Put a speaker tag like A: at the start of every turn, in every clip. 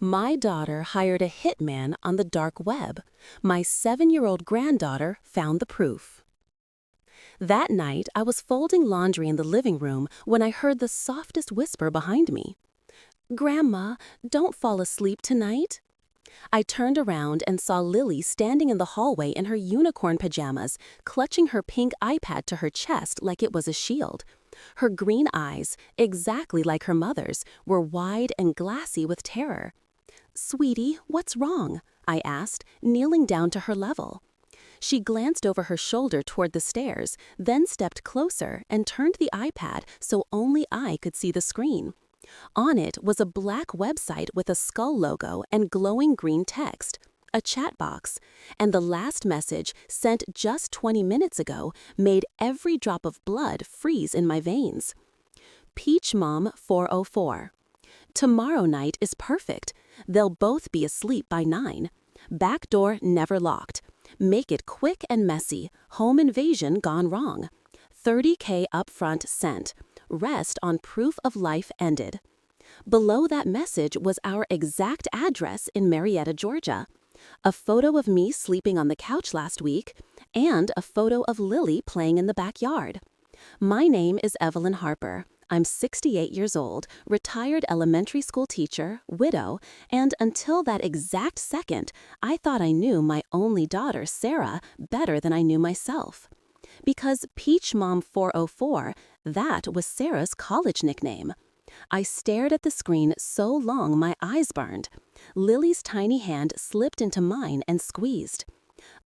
A: My daughter hired a hitman on the dark web. My 7-year-old granddaughter found the proof. That night, I was folding laundry in the living room when I heard the softest whisper behind me. "Grandma, don't fall asleep tonight." I turned around and saw Lily standing in the hallway in her unicorn pajamas, clutching her pink iPad to her chest like it was a shield. Her green eyes, exactly like her mother's, were wide and glassy with terror. "Sweetie, what's wrong?" I asked, kneeling down to her level. She glanced over her shoulder toward the stairs, then stepped closer and turned the iPad so only I could see the screen. On it was a black website with a skull logo and glowing green text, a chat box, and the last message, sent just 20 minutes ago, made every drop of blood freeze in my veins. Peach Mom 404. Tomorrow night is perfect. They'll both be asleep by 9. Back door never locked. Make it quick and messy. Home invasion gone wrong. $30K upfront sent. Rest on proof of life ended. Below that message was our exact address in Marietta, Georgia. A photo of me sleeping on the couch last week, and a photo of Lily playing in the backyard. My name is Evelyn Harper. I'm 68 years old, retired elementary school teacher, widow, and until that exact second, I thought I knew my only daughter, Sarah, better than I knew myself. Because Peach Mom 404, that was Sarah's college nickname. I stared at the screen so long my eyes burned. Lily's tiny hand slipped into mine and squeezed.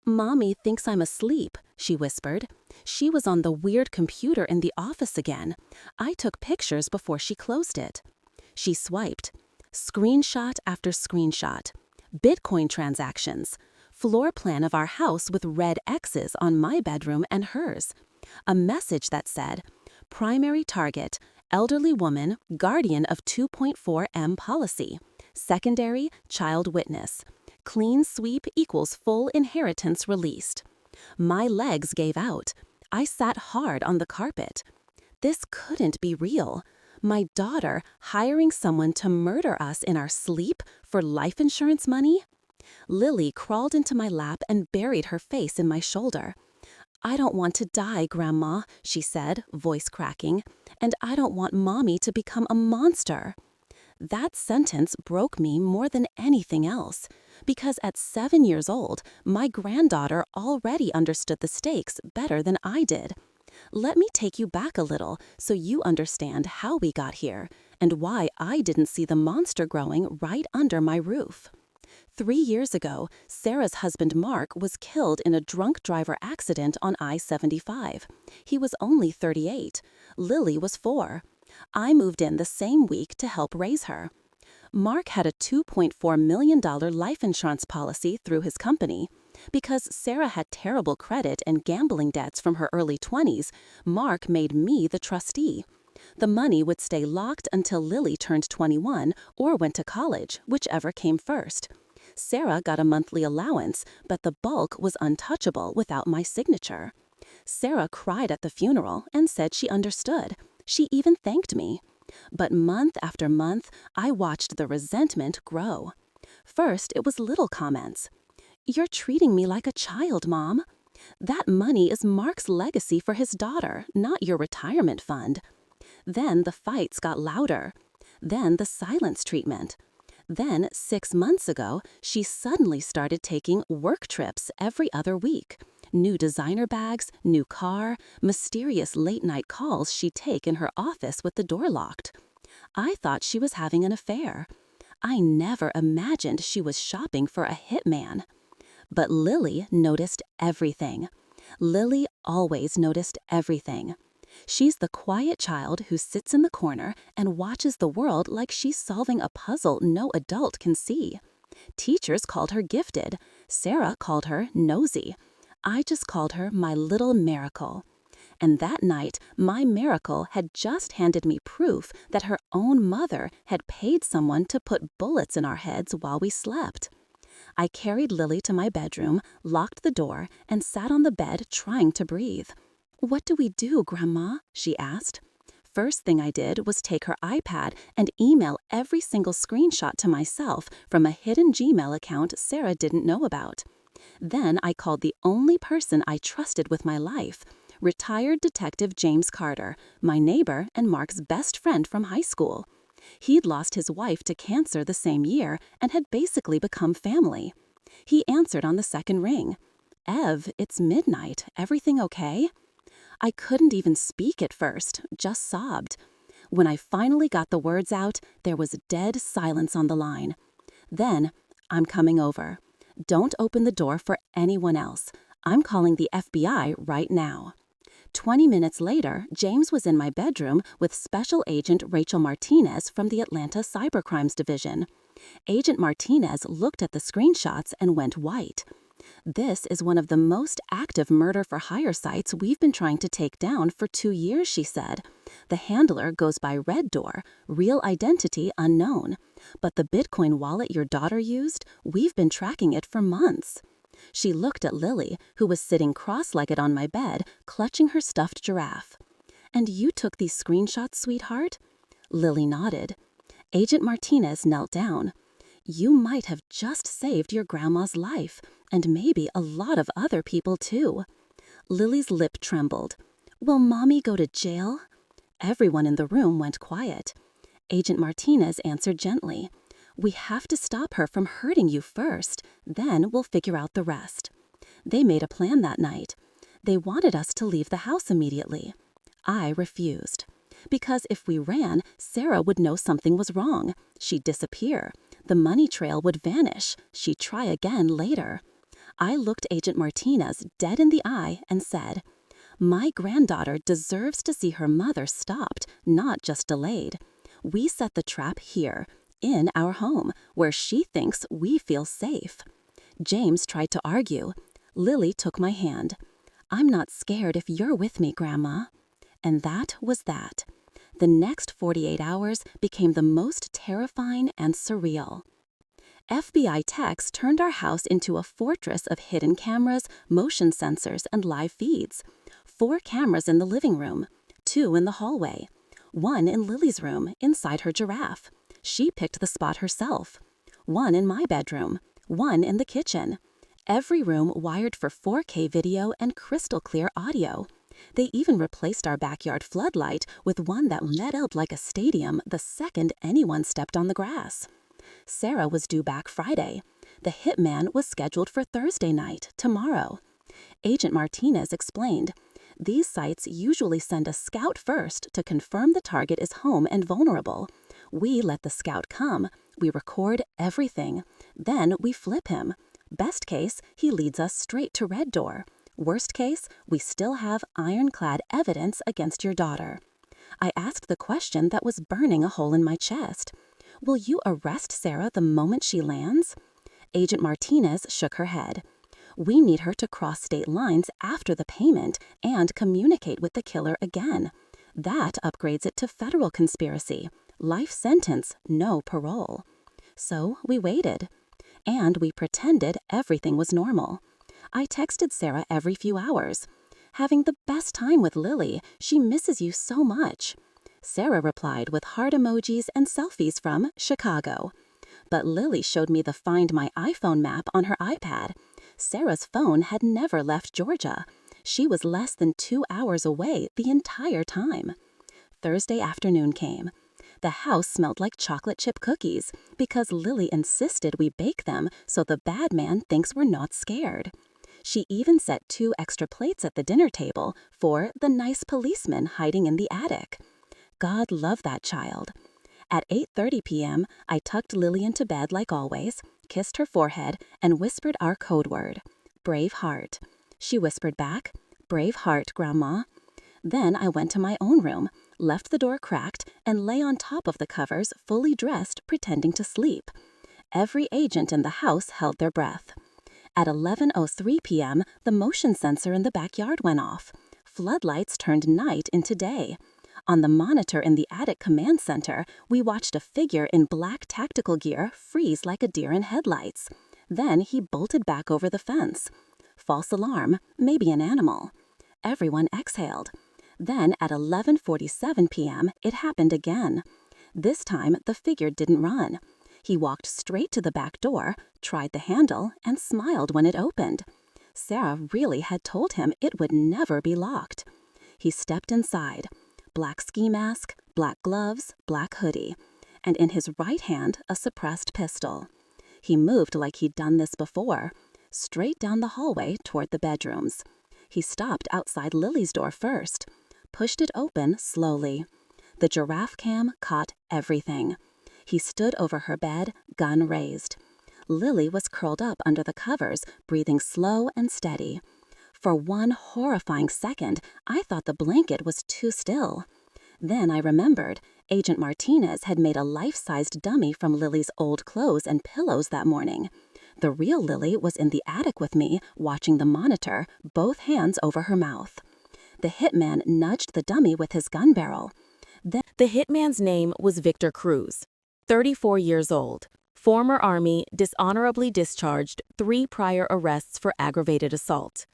A: "Mommy thinks I'm asleep," she whispered. She was on the weird computer in the office again. I took pictures before she closed it. She swiped. Screenshot after screenshot. Bitcoin transactions. Floor plan of our house with red X's on my bedroom and hers. A message that said, "Primary target, elderly woman, guardian of 2.4M policy. Secondary, child witness. Clean sweep equals full inheritance released." My legs gave out. I sat hard on the carpet. This couldn't be real. My daughter hiring someone to murder us in our sleep for life insurance money? Lily crawled into my lap and buried her face in my shoulder. "I don't want to die, Grandma," she said, voice cracking, "and I don't want Mommy to become a monster." That sentence broke me more than anything else, because at 7 years old, my granddaughter already understood the stakes better than I did. Let me take you back a little so you understand how we got here and why I didn't see the monster growing right under my roof. 3 years ago, Sarah's husband Mark was killed in a drunk driver accident on I-75. He was only 38. Lily was 4. I moved in the same week to help raise her. Mark had a $2.4 million life insurance policy through his company. Because Sarah had terrible credit and gambling debts from her early 20s, Mark made me the trustee. The money would stay locked until Lily turned 21 or went to college, whichever came first. Sarah got a monthly allowance, but the bulk was untouchable without my signature. Sarah cried at the funeral and said she understood. She even thanked me. But month after month, I watched the resentment grow. First, it was little comments. "You're treating me like a child, Mom." That money is Mark's legacy for his daughter, not your retirement fund. Then the fights got louder. Then the silence treatment. Then, 6 months ago, she suddenly started taking work trips every other week. New designer bags, new car, mysterious late-night calls she'd take in her office with the door locked. I thought she was having an affair. I never imagined she was shopping for a hitman. But Lily noticed everything. Lily always noticed everything. She's the quiet child who sits in the corner and watches the world like she's solving a puzzle no adult can see. Teachers called her gifted. Sarah called her nosy. I just called her my little miracle. And that night, my miracle had just handed me proof that her own mother had paid someone to put bullets in our heads while we slept. I carried Lily to my bedroom, locked the door, and sat on the bed trying to breathe. "What do we do, Grandma?" she asked. first thing I did was take her iPad and email every single screenshot to myself from a hidden Gmail account Sarah didn't know about. Then I called the only person I trusted with my life, retired Detective James Carter, my neighbor and Mark's best friend from high school. He'd lost his wife to cancer the same year and had basically become family. He answered on the second ring. "Ev, it's midnight. Everything okay?" I couldn't even speak at first, just sobbed. When I finally got the words out, there was dead silence on the line. Then, "I'm coming over. Don't open the door for anyone else. I'm calling the FBI right now." 20 minutes later, James was in my bedroom with Special Agent Rachel Martinez from the Atlanta Cybercrimes Division. Agent Martinez looked at the screenshots and went white. "This is one of the most active murder-for-hire sites we've been trying to take down for 2 years," she said. "The handler goes by Red Door, real identity unknown. But the Bitcoin wallet your daughter used, we've been tracking it for months." She looked at Lily, who was sitting cross-legged on my bed, clutching her stuffed giraffe. "And you took these screenshots, sweetheart?" Lily nodded. Agent Martinez knelt down. "You might have just saved your grandma's life, and maybe a lot of other people too." Lily's lip trembled. "Will Mommy go to jail?" Everyone in the room went quiet. Agent Martinez answered gently. "We have to stop her from hurting you first, then we'll figure out the rest." They made a plan that night. They wanted us to leave the house immediately. I refused. Because if we ran, Sarah would know something was wrong. She'd disappear. The money trail would vanish. She'd try again later. I looked Agent Martinez dead in the eye and said, "My granddaughter deserves to see her mother stopped, not just delayed. We set the trap here, in our home, where she thinks we feel safe." James tried to argue. Lily took my hand. "I'm not scared if you're with me, Grandma." And that was that. The next 48 hours became the most terrifying and surreal. FBI techs turned our house into a fortress of hidden cameras, motion sensors, and live feeds. 4 cameras in the living room, 2 in the hallway, 1 in Lily's room, inside her giraffe. She picked the spot herself. 1 in my bedroom, 1 in the kitchen. Every room wired for 4K video and crystal clear audio. They even replaced our backyard floodlight with one that lit up like a stadium the second anyone stepped on the grass. Sarah was due back Friday. The hitman was scheduled for Thursday night, tomorrow. Agent Martinez explained, "These sites usually send a scout first to confirm the target is home and vulnerable. We let the scout come, we record everything, then we flip him. Best case, he leads us straight to Red Door. Worst case, we still have ironclad evidence against your daughter." I asked the question that was burning a hole in my chest. "Will you arrest Sarah the moment she lands?" Agent Martinez shook her head. "We need her to cross state lines after the payment and communicate with the killer again. That upgrades it to federal conspiracy. Life sentence, no parole." So we waited. And we pretended everything was normal. I texted Sarah every few hours. "Having the best time with Lily. She misses you so much." Sarah replied with heart emojis and selfies from Chicago. But Lily showed me the Find My iPhone map on her iPad. Sarah's phone had never left Georgia. She was less than 2 hours away the entire time. Thursday afternoon came. The house smelled like chocolate chip cookies because Lily insisted we bake them so the bad man thinks we're not scared. She even set 2 extra plates at the dinner table for the nice policeman hiding in the attic. God love that child. At 8:30 p.m., I tucked Lily into bed like always, kissed her forehead, and whispered our code word, "Brave heart." She whispered back, "Brave heart, Grandma." Then I went to my own room, left the door cracked, and lay on top of the covers, fully dressed, pretending to sleep. Every agent in the house held their breath. At 11:03 p.m., the motion sensor in the backyard went off. Floodlights turned night into day. On the monitor in the attic command center, we watched a figure in black tactical gear freeze like a deer in headlights. Then he bolted back over the fence. False alarm, maybe an animal. Everyone exhaled. Then at 11:47 p.m., it happened again. This time, the figure didn't run. He walked straight to the back door, tried the handle, and smiled when it opened. Sarah really had told him it would never be locked. He stepped inside. Black ski mask, black gloves, black hoodie, and in his right hand, a suppressed pistol. He moved like he'd done this before, straight down the hallway toward the bedrooms. He stopped outside Lily's door first, pushed it open slowly. The giraffe cam caught everything. He stood over her bed, gun raised. Lily was curled up under the covers, breathing slow and steady. For one horrifying second, I thought the blanket was too still. Then I remembered Agent Martinez had made a life-sized dummy from Lily's old clothes and pillows that morning. The real Lily was in the attic with me, watching the monitor, both hands over her mouth. The hitman nudged the dummy with his gun barrel. Then
B: The hitman's name was Victor Cruz, 34 years old, former Army, dishonorably discharged, 3 prior arrests for aggravated assault.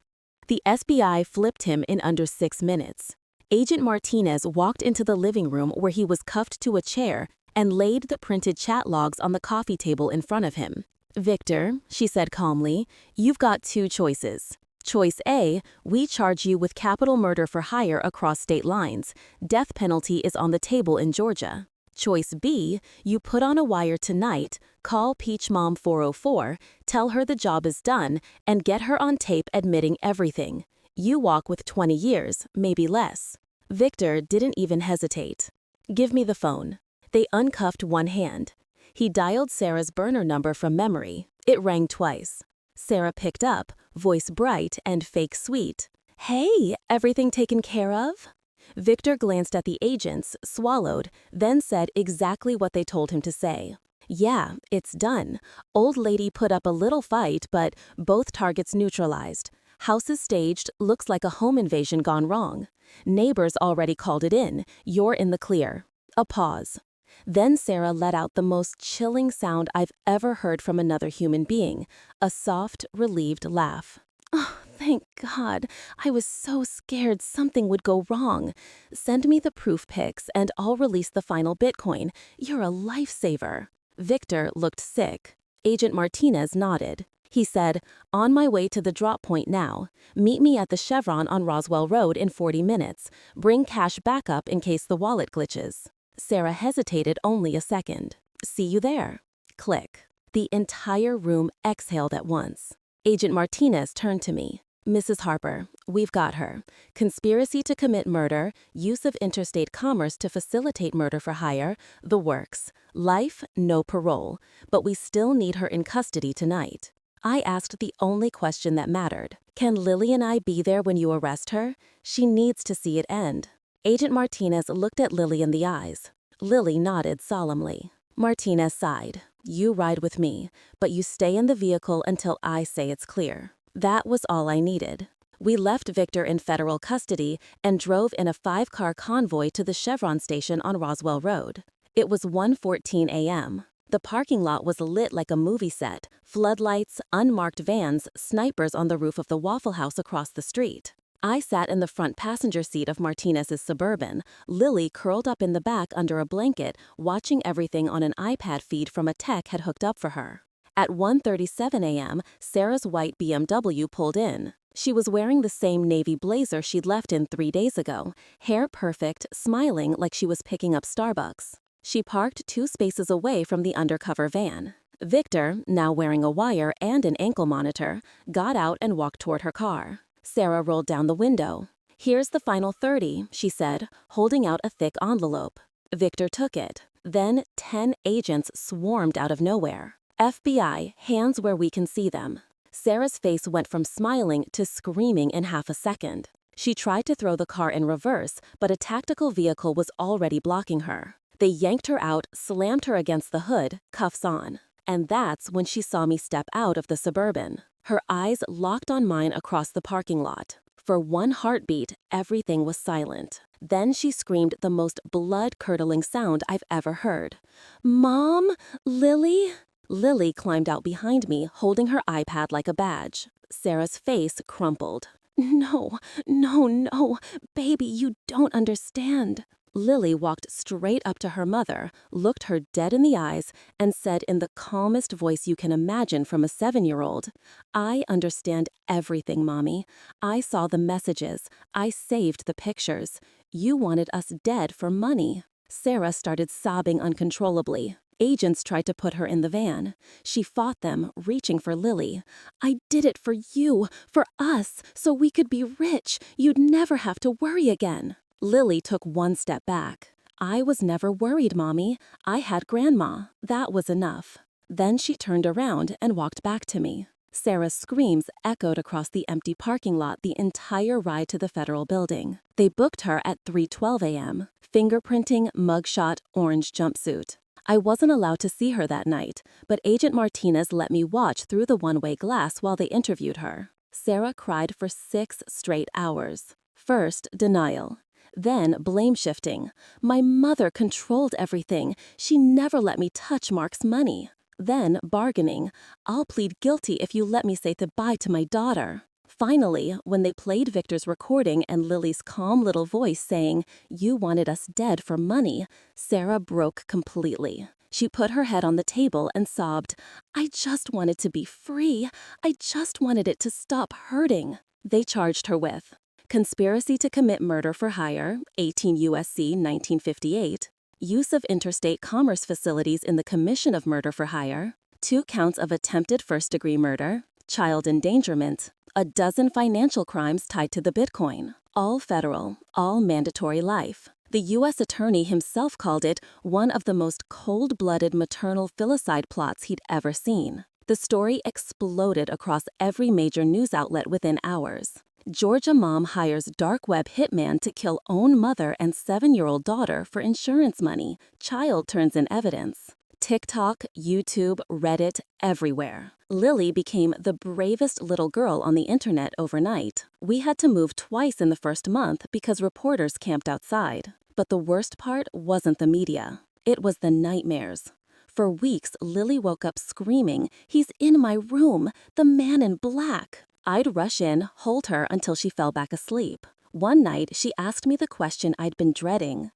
B: The SBI flipped him in under 6 minutes. Agent Martinez walked into the living room where he was cuffed to a chair and laid the printed chat logs on the coffee table in front of him. "Victor," she said calmly, "you've got 2 choices. Choice A, we charge you with capital murder for hire across state lines. Death penalty is on the table in Georgia. Choice B, you put on a wire tonight, call Peach Mom 404, tell her the job is done, and get her on tape admitting everything. You walk with 20 years, maybe less." Victor didn't even hesitate. "Give me the phone." They uncuffed one hand. He dialed Sarah's burner number from memory. It rang twice. Sarah picked up, voice bright and fake sweet. "Hey, everything taken care of?" Victor glanced at the agents, swallowed, then said exactly what they told him to say. "Yeah, it's done. Old lady put up a little fight, but both targets neutralized. House is staged, looks like a home invasion gone wrong. Neighbors already called it in. You're in the clear." A pause. Then Sarah let out the most chilling sound I've ever heard from another human being, a soft, relieved laugh. "Oh, thank God. I was so scared something would go wrong. Send me the proof pics and I'll release the final Bitcoin. You're a lifesaver." Victor looked sick. Agent Martinez nodded. He said, "On my way to the drop point now. Meet me at the Chevron on Roswell Road in 40 minutes. Bring cash backup in case the wallet glitches." Sarah hesitated only a second. "See you there." Click. The entire room exhaled at once. Agent Martinez turned to me. "Mrs. Harper, we've got her. Conspiracy to commit murder, use of interstate commerce to facilitate murder for hire, the works. Life, no parole. But we still need her in custody tonight." I asked the only question that mattered. "Can Lily and I be there when you arrest her? She needs to see it end." Agent Martinez looked at Lily in the eyes. Lily nodded solemnly. Martinez sighed. "You ride with me, but you stay in the vehicle until I say it's clear." That was all I needed. We left Victor in federal custody and drove in a 5-car convoy to the Chevron station on Roswell Road. It was 1:14 a.m. The parking lot was lit like a movie set, floodlights, unmarked vans, snipers on the roof of the Waffle House across the street. I sat in the front passenger seat of Martinez's Suburban, Lily curled up in the back under a blanket, watching everything on an iPad feed from a tech had hooked up for her. At 1:37 a.m., Sarah's white BMW pulled in. She was wearing the same navy blazer she'd left in 3 days ago, hair perfect, smiling like she was picking up Starbucks. She parked 2 spaces away from the undercover van. Victor, now wearing a wire and an ankle monitor, got out and walked toward her car. Sarah rolled down the window. "Here's the final 30, she said, holding out a thick envelope. Victor took it. Then 10 agents swarmed out of nowhere. "FBI, hands where we can see them." Sarah's face went from smiling to screaming in half a second. She tried to throw the car in reverse, but a tactical vehicle was already blocking her. They yanked her out, slammed her against the hood, cuffs on. And that's when she saw me step out of the Suburban. Her eyes locked on mine across the parking lot. For one heartbeat, everything was silent. Then she screamed the most blood-curdling sound I've ever heard. "Mom? Lily?" Lily climbed out behind me, holding her iPad like a badge. Sarah's face crumpled.
A: No, no, baby, you don't understand. Lily walked straight up to her mother, looked her dead in the eyes, and said in the calmest voice you can imagine from a 7-year-old, "I understand everything, Mommy. I saw the messages. I saved the pictures. You wanted us dead for money." Sarah started sobbing uncontrollably. Agents tried to put her in the van. She fought them, reaching for Lily. "I did it for you, for us, so we could be rich. You'd never have to worry again." Lily took one step back. "I was never worried, Mommy. I had Grandma. That was enough." Then she turned around and walked back to me. Sarah's screams echoed across the empty parking lot the entire ride to the federal building. They booked her at 3:12 a.m. Fingerprinting, mugshot, orange jumpsuit. I wasn't allowed to see her that night, but Agent Martinez let me watch through the one-way glass while they interviewed her. Sarah cried for 6 straight hours. First, denial. Then, blame shifting. My mother controlled everything. She never let me touch Mark's money. Then, bargaining. "I'll plead guilty if you let me say goodbye to my daughter." Finally, when they played Victor's recording and Lily's calm little voice saying, "You wanted us dead for money," Sarah broke completely. She put her head on the table and sobbed, "I just wanted to be free. I just wanted it to stop hurting." They charged her with conspiracy to commit murder for hire, 18 U.S.C. 1958, use of interstate commerce facilities in the commission of murder for hire, 2 counts of attempted first-degree murder, child endangerment, a dozen financial crimes tied to the Bitcoin, all federal, all mandatory life. The U.S. attorney himself called it one of the most cold-blooded maternal filicide plots he'd ever seen. The story exploded across every major news outlet within hours. Georgia mom hires dark web hitman to kill own mother and 7-year-old daughter for insurance money. Child turns in evidence. TikTok, YouTube, Reddit, everywhere. Lily became the bravest little girl on the internet overnight. We had to move twice in the first month because reporters camped outside. But the worst part wasn't the media. It was the nightmares. For weeks, Lily woke up screaming, "He's in my room, the man in black." I'd rush in, hold her until she fell back asleep. One night, she asked me the question I'd been dreading.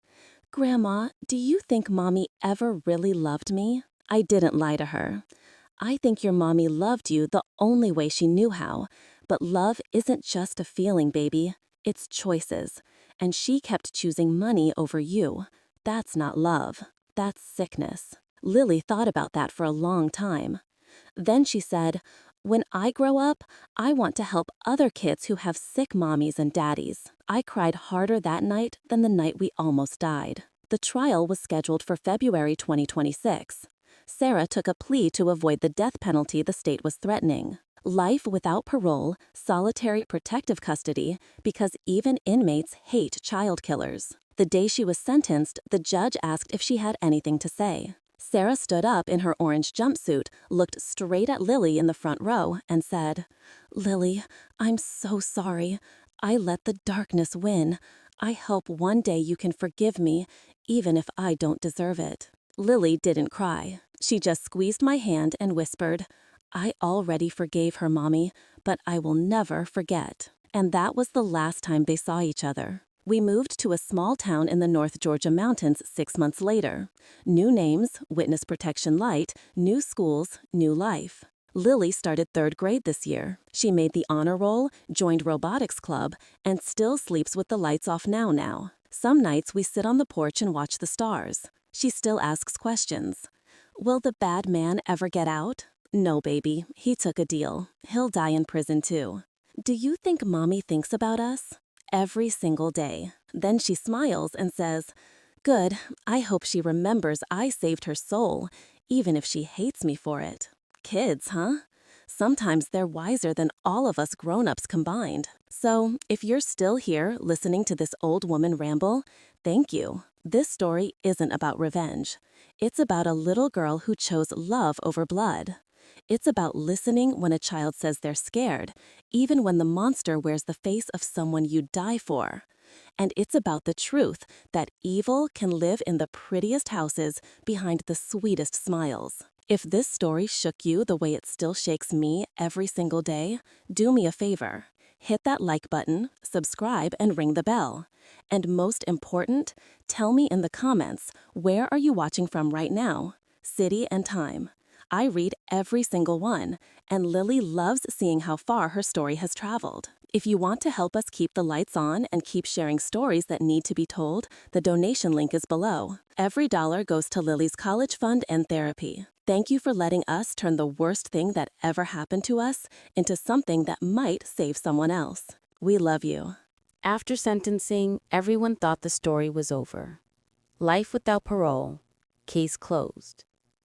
A: "Grandma, do you think Mommy ever really loved me?" I didn't lie to her. "I think your mommy loved you the only way she knew how. But love isn't just a feeling, baby. It's choices. And she kept choosing money over you. That's not love. That's sickness." Lily thought about that for a long time. Then she said, "When I grow up, I want to help other kids who have sick mommies and daddies." I cried harder that night than the night we almost died. The trial was scheduled for February 2026. Sarah took a plea to avoid the death penalty the state was threatening. Life without parole, solitary protective custody, because even inmates hate child killers. The day she was sentenced, the judge asked if she had anything to say. Sarah stood up in her orange jumpsuit, looked straight at Lily in the front row, and said, "Lily, I'm so sorry. I let the darkness win. I hope one day you can forgive me, even if I don't deserve it." Lily didn't cry. She just squeezed my hand and whispered, "I already forgave her, Mommy, but I will never forget." And that was the last time they saw each other. We moved to a small town in the North Georgia mountains 6 months later. New names, witness protection light, new schools, new life. Lily started 3rd grade this year. She made the honor roll, joined robotics club, and still sleeps with the lights off now. Some nights we sit on the porch and watch the stars. She still asks questions. "Will the bad man ever get out?" "No, baby. He took a deal. He'll die in prison too." "Do you think Mommy thinks about us?" "Every single day." Then she smiles and says, "Good. I hope she remembers I saved her soul, even if she hates me for it." Kids, huh? Sometimes they're wiser than all of us grown-ups combined. So, if you're still here listening to this old woman ramble, thank you. This story isn't about revenge. It's about a little girl who chose love over blood. It's about listening when a child says they're scared, even when the monster wears the face of someone you'd die for. And it's about the truth that evil can live in the prettiest houses behind the sweetest smiles. If this story shook you the way it still shakes me every single day, do me a favor.
B: hit that like button, subscribe, and ring the bell. And most important, tell me in the comments, where are you watching from right now? City and time. I read every single one, and Lily loves seeing how far her story has traveled. If you want to help us keep the lights on and keep sharing stories that need to be told, the donation link is below. Every dollar goes to Lily's college fund and therapy. Thank you for letting us turn the worst thing that ever happened to us into something that might save someone else. We love you.
A: After sentencing, everyone thought the story was over. Life without parole. Case closed.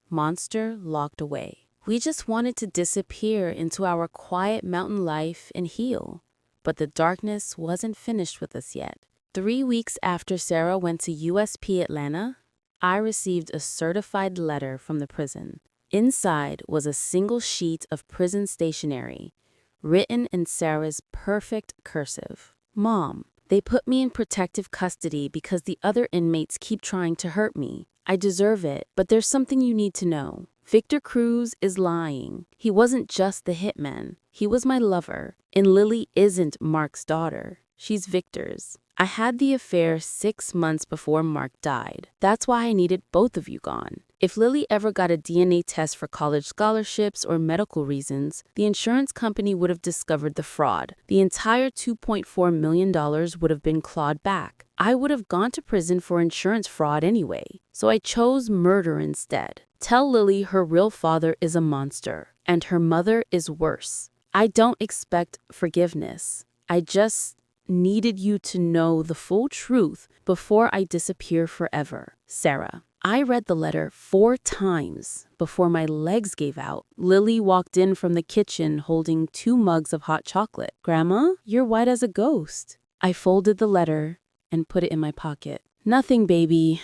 A: Monster locked away. We just wanted to disappear into our quiet mountain life and heal. But the darkness wasn't finished with us yet. 3 weeks after Sarah went to USP Atlanta, I received a certified letter from the prison. Inside was a single sheet of prison stationery, written in Sarah's perfect cursive. Mom, they put me in protective custody because the other inmates keep trying to hurt me. I deserve it, but there's something you need to know. Victor Cruz is lying. He wasn't just the hitman. He was my lover. And Lily isn't Mark's daughter. She's Victor's. I had the affair 6 months before Mark died. That's why I needed both of you gone. If Lily ever got a DNA test for college scholarships or medical reasons, the insurance company would have discovered the fraud. The entire $2.4 million would have been clawed back. I would have gone to prison for insurance fraud anyway. So I chose murder instead. Tell Lily her real father is a monster, and her mother is worse. I don't expect forgiveness. I just needed you to know the full truth before I disappear forever. Sarah. I read the letter 4 times before my legs gave out. Lily walked in from the kitchen holding 2 mugs of hot chocolate. Grandma, you're white as a ghost. I folded the letter and put it in my pocket. Nothing, baby.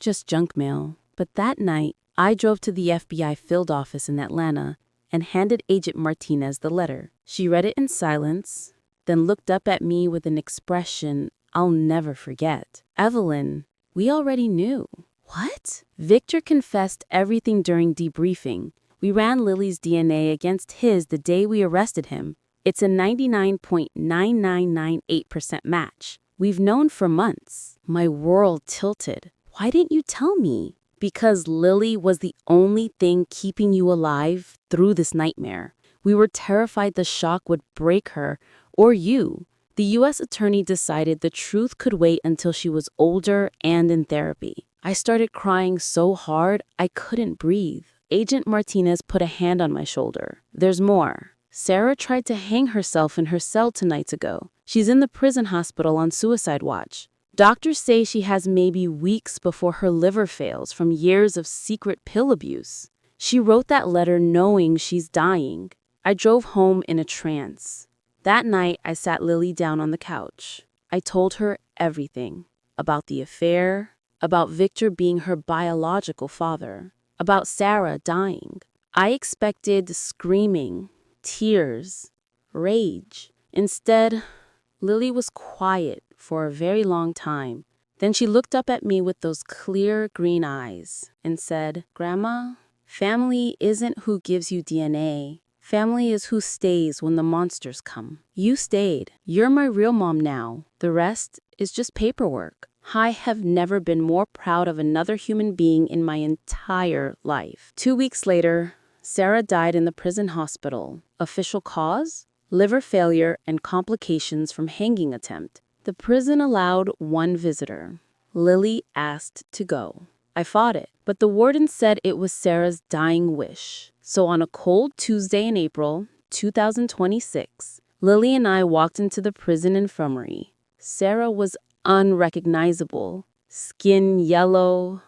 A: Just junk mail. But that night, I drove to the FBI field office in Atlanta and handed Agent Martinez the letter. She read it in silence, then looked up at me with an expression I'll never forget. Evelyn, we already knew. What? Victor confessed everything during debriefing. We ran Lily's DNA against his the day we arrested him. It's a 99.9998% match. We've known for months. My world tilted. Why didn't you tell me? Because Lily was the only thing keeping you alive through this nightmare. We were terrified the shock would break her, or you. The U.S. attorney decided the truth could wait until she was older and in therapy. I started crying so hard I couldn't breathe. Agent Martinez put a hand on my shoulder. There's more. Sarah tried to hang herself in her cell 2 nights ago. She's in the prison hospital on suicide watch. Doctors say she has maybe weeks before her liver fails from years of secret pill abuse. She wrote that letter knowing she's dying. I drove home in a trance. That night, I sat Lily down on the couch. I told her everything. About the affair, about Victor being her biological father, about Sarah dying. I expected screaming, tears, rage. Instead, Lily was quiet for a very long time. Then she looked up at me with those clear green eyes and said, Grandma, family isn't who gives you DNA. Family is who stays when the monsters come. You stayed. You're my real mom now. The rest is just paperwork. I have never been more proud of another human being in my entire life. 2 weeks later, Sarah died in the prison hospital. Official cause? Liver failure and complications from hanging attempt. The prison allowed 1 visitor. Lily asked to go. I fought it, but the warden said it was Sarah's dying wish. So on a cold Tuesday in April 2026, Lily and I walked into the prison infirmary. Sarah was unrecognizable. Skin yellow,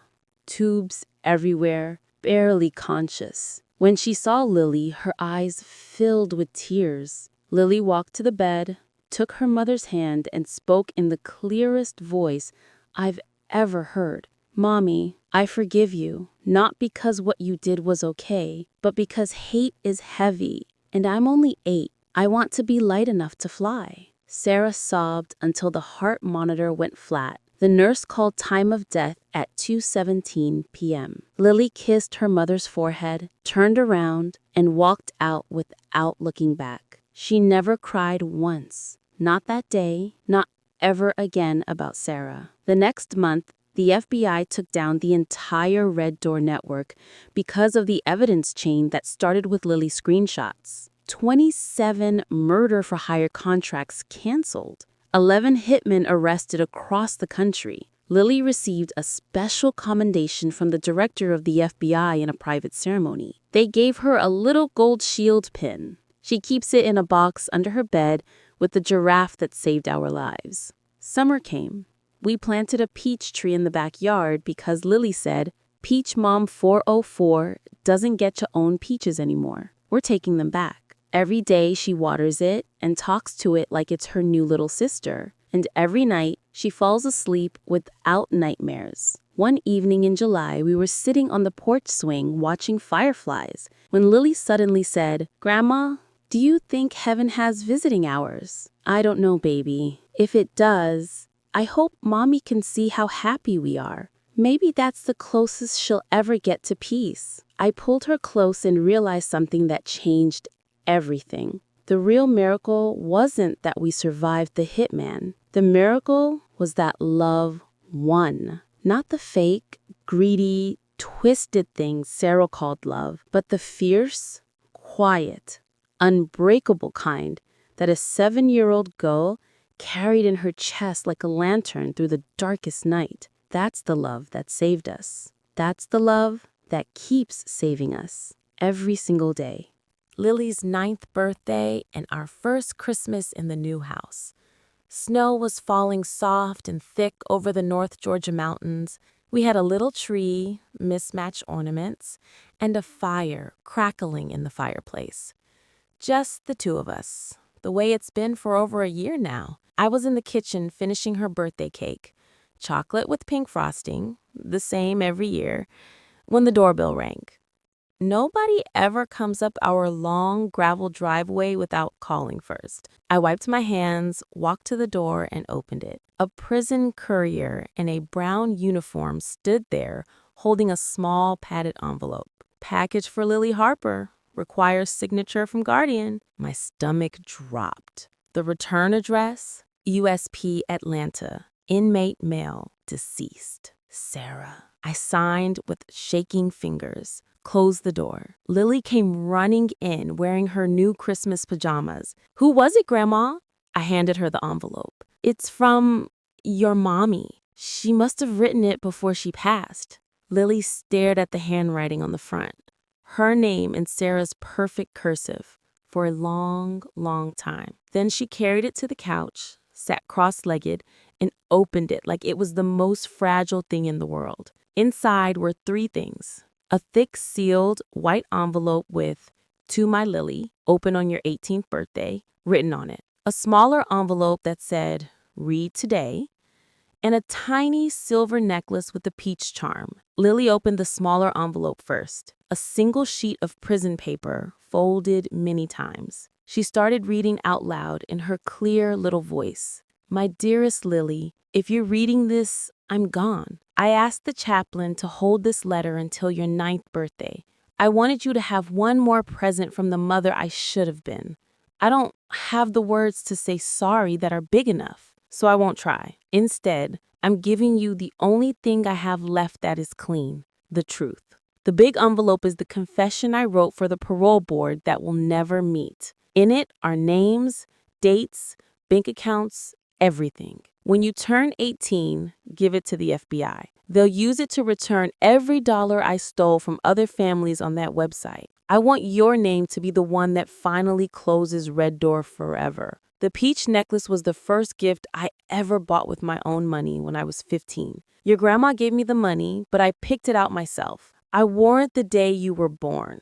A: tubes everywhere, barely conscious. When she saw Lily, her eyes filled with tears. Lily walked to the bed, took her mother's hand, and spoke in the clearest voice I've ever heard. Mommy, I forgive you, not because what you did was okay, but because hate is heavy, and I'm only 8. I want to be light enough to fly. Sarah sobbed until the heart monitor went flat. The nurse called time of death at 2:17 p.m. Lily kissed her mother's forehead, turned around, and walked out without looking back.
B: She never cried once. Not that day, not ever again about Sarah. The next month, the FBI took down the entire Red Door network because of the evidence chain that started with Lily's screenshots. 27 murder-for-hire contracts canceled. 11 hitmen arrested across the country. Lily received a special commendation from the director of the FBI in a private ceremony. They gave her a little gold shield pin. She keeps it in a box under her bed with the giraffe that saved our lives. Summer came. We planted a peach tree in the backyard because Lily said, "Peach Mom 404 doesn't get to own peaches anymore. We're taking them back." Every day she waters it and talks to it like it's her new little sister. And every night she falls asleep without nightmares. One evening in July, we were sitting on the porch swing watching fireflies when Lily suddenly said, "Grandma, do you think heaven has visiting hours?" "I don't know, baby. If it does, I hope Mommy can see how happy we are. Maybe that's the closest she'll ever get to peace." I pulled her close and realized something that changed everything. The real miracle wasn't that we survived the hitman. The miracle was that love won. Not the fake, greedy, twisted thing Sarah called love, but the fierce, quiet, unbreakable kind that a 7-year-old girl carried in her chest like a lantern through the darkest night. That's the love that saved us. That's the love that keeps saving us every single day.
A: Lily's 9th birthday and our first Christmas in the new house. Snow was falling soft and thick over the North Georgia mountains. We had a little tree, mismatched ornaments, and a fire crackling in the fireplace. Just the two of us, the way it's been for over a year now. I was in the kitchen finishing her birthday cake, chocolate with pink frosting, the same every year, when the doorbell rang. Nobody ever comes up our long gravel driveway without calling first. I wiped my hands, walked to the door, and opened it. A prison courier in a brown uniform stood there, holding a small padded envelope. "Package for Lily Harper. Requires signature from guardian." My stomach dropped. The return address, USP Atlanta. Inmate male, deceased. Sarah. I signed with shaking fingers. Closed the door. Lily came running in wearing her new Christmas pajamas. "Who was it, Grandma?" I handed her the envelope. "It's from your mommy. She must have written it before she passed." Lily stared at the handwriting on the front. Her name in Sarah's perfect cursive for a long, long time. Then she carried it to the couch, sat cross-legged, and opened it like it was the most fragile thing in the world. Inside were 3 things. A thick sealed white envelope with, "To my Lily, open on your 18th birthday," written on it. A smaller envelope that said, "Read today," and a tiny silver necklace with a peach charm. Lily opened the smaller envelope first, a single sheet of prison paper folded many times. She started reading out loud in her clear little voice. "My dearest Lily, if you're reading this, I'm gone. I asked the chaplain to hold this letter until your 9th birthday. I wanted you to have one more present from the mother I should have been. I don't have the words to say sorry that are big enough, so I won't try. Instead, I'm giving you the only thing I have left that is clean, the truth. The big envelope is the confession I wrote for the parole board that will never meet. In it are names, dates, bank accounts, everything. When you turn 18, give it to the FBI. They'll use it to return every dollar I stole from other families on that website. I want your name to be the one that finally closes Red Door forever. The peach necklace was the first gift I ever bought with my own money when I was 15. Your grandma gave me the money, but I picked it out myself. I wore it the day you were born.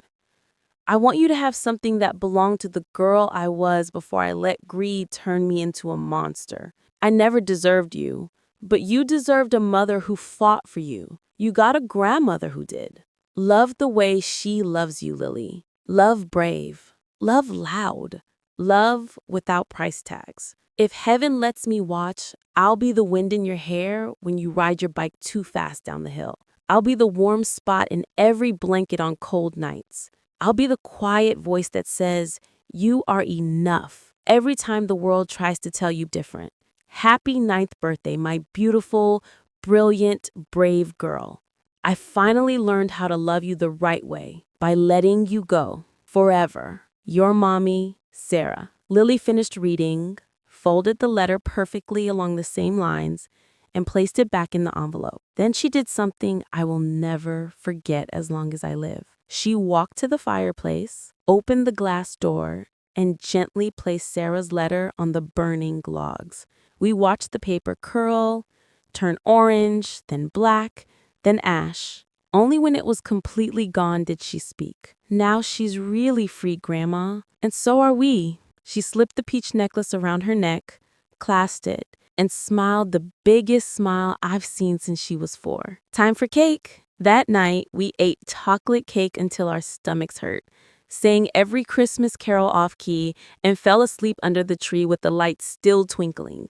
A: I want you to have something that belonged to the girl I was before I let greed turn me into a monster. I never deserved you, but you deserved a mother who fought for you. You got a grandmother who did. Love the way she loves you, Lily. Love brave. Love loud. Love without price tags. If heaven lets me watch, I'll be the wind in your hair when you ride your bike too fast down the hill. I'll be the warm spot in every blanket on cold nights. I'll be the quiet voice that says,
B: You are enough. Every time the world tries to tell you different. Happy 9th birthday, my beautiful, brilliant, brave girl. I finally learned how to love you the right way by letting you go forever. Your mommy, Sarah. Lily finished reading, folded the letter perfectly along the same lines, and placed it back in the envelope. Then she did something I will never forget as long as I live. She walked to the fireplace, opened the glass door, and gently placed Sarah's letter on the burning logs. We watched the paper curl, turn orange, then black, then ash. Only when it was completely gone did she speak. Now she's really free, Grandma, and so are we. She slipped the peach necklace around her neck, clasped it, and smiled the biggest smile I've seen since she was 4. Time for cake. That night, we ate chocolate cake until our stomachs hurt, sang every Christmas carol off-key, and fell asleep under the tree with the lights still twinkling.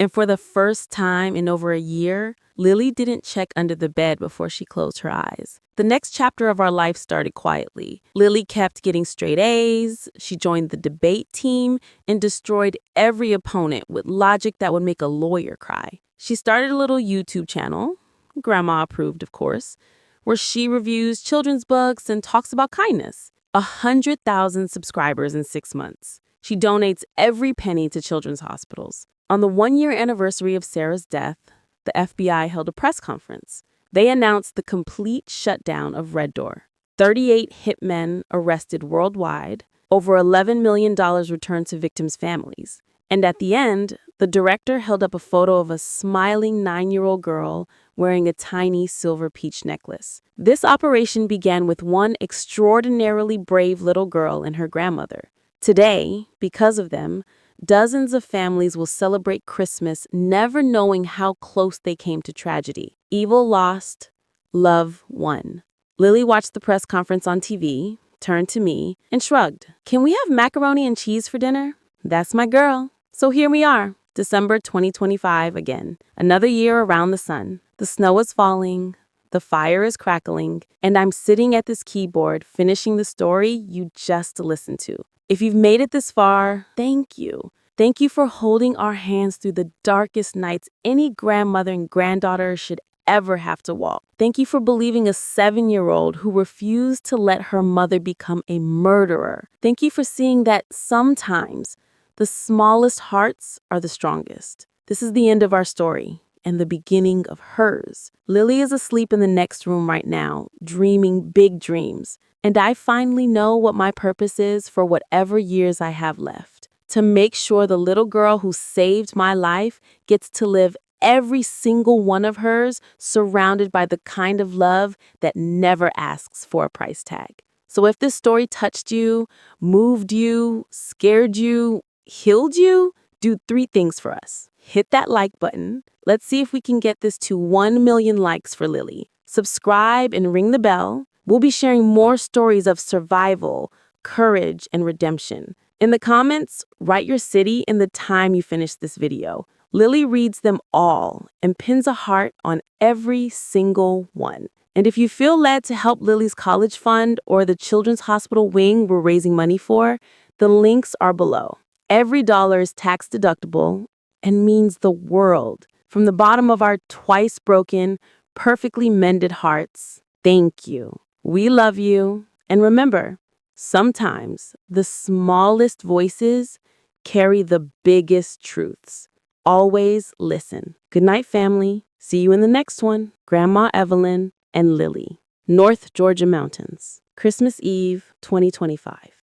B: And for the first time in over a year, Lily didn't check under the bed before she closed her eyes. The next chapter of our life started quietly. Lily kept getting straight A's, she joined the debate team, and destroyed every opponent with logic that would make a lawyer cry. She started a little YouTube channel, Grandma approved, of course, where she reviews children's books and talks about kindness. 100,000 subscribers in 6 months. She donates every penny to children's hospitals. On the 1-year anniversary of Sarah's death, the FBI held a press conference. They announced the complete shutdown of Red Door. 38 hitmen arrested worldwide, over $11 million returned to victims' families. And at the end, the director held up a photo of a smiling 9-year-old girl wearing a tiny silver peach necklace. This operation began with one extraordinarily brave little girl and her grandmother. Today, because of them, dozens of families will celebrate Christmas never knowing how close they came to tragedy. Evil lost, love won. Lily watched the press conference on TV, turned to me, and shrugged. Can we have macaroni and cheese for dinner? That's my girl. So here we are, December 2025 again. Another year around the sun. The snow is falling, the fire is crackling, and I'm sitting at this keyboard finishing the story you just listened to. If you've made it this far, thank you. Thank you for holding our hands through the darkest nights any grandmother and granddaughter should ever have to walk. Thank you for believing a 7-year-old who refused to let her mother become a murderer. Thank you for seeing that sometimes the smallest hearts are the strongest. This is the end of our story and the beginning of hers. Lily is asleep in the next room right now, dreaming big dreams. And I finally know what my purpose is for whatever years I have left. To make sure the little girl who saved my life gets to live every single one of hers surrounded by the kind of love that never asks for a price tag. So if this story touched you, moved you, scared you, healed you, do 3 things for us. Hit that like button. Let's see if we can get this to 1 million likes for Lily. Subscribe and ring the bell. We'll be sharing more stories of survival, courage, and redemption. In the comments, write your city and the time you finish this video. Lily reads them all and pins a heart on every single one. And if you feel led to help Lily's college fund or the Children's Hospital wing we're raising money for, the links are below. Every dollar is tax deductible and means the world. From the bottom of our twice broken, perfectly mended hearts, thank you. We love you. And remember, sometimes the smallest voices carry the biggest truths. Always listen. Good night, family. See you in the next one. Grandma Evelyn and Lily. North Georgia Mountains. Christmas Eve, 2025.